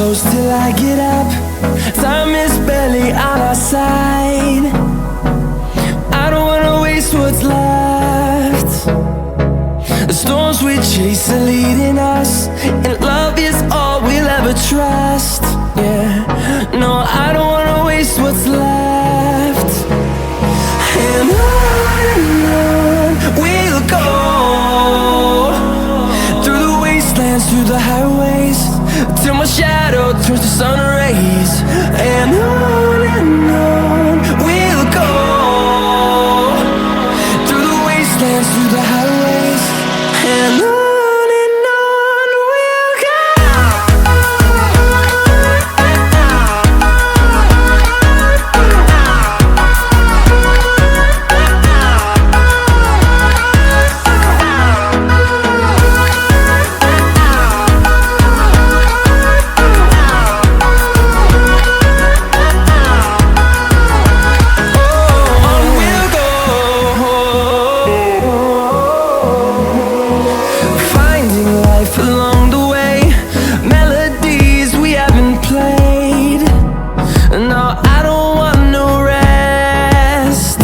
close till I get up. Time is barely on our side. I don't wanna waste what's left. The storms we chase are leading us, and love is all we'll ever trust. Yeah, no, I don't wanna waste what's left. And on we'll go, through the wastelands, through the highways, till my shadow turns to sun rays. And on we'll go, through the wastelands, through the highways, and on. Along the way, melodies we haven't played. No, I don't want no rest.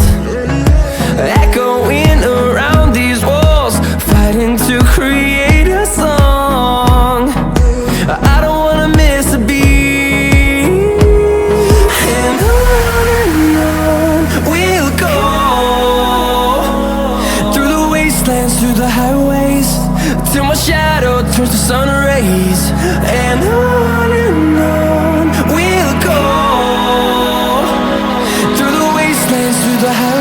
Echoing around these walls, fighting to create a song. I don't wanna miss a beat. And on we'll go, through the wastelands, through the highways, till my shadow turns to sun rays. And on we'll go, through the wastelands, through the highways.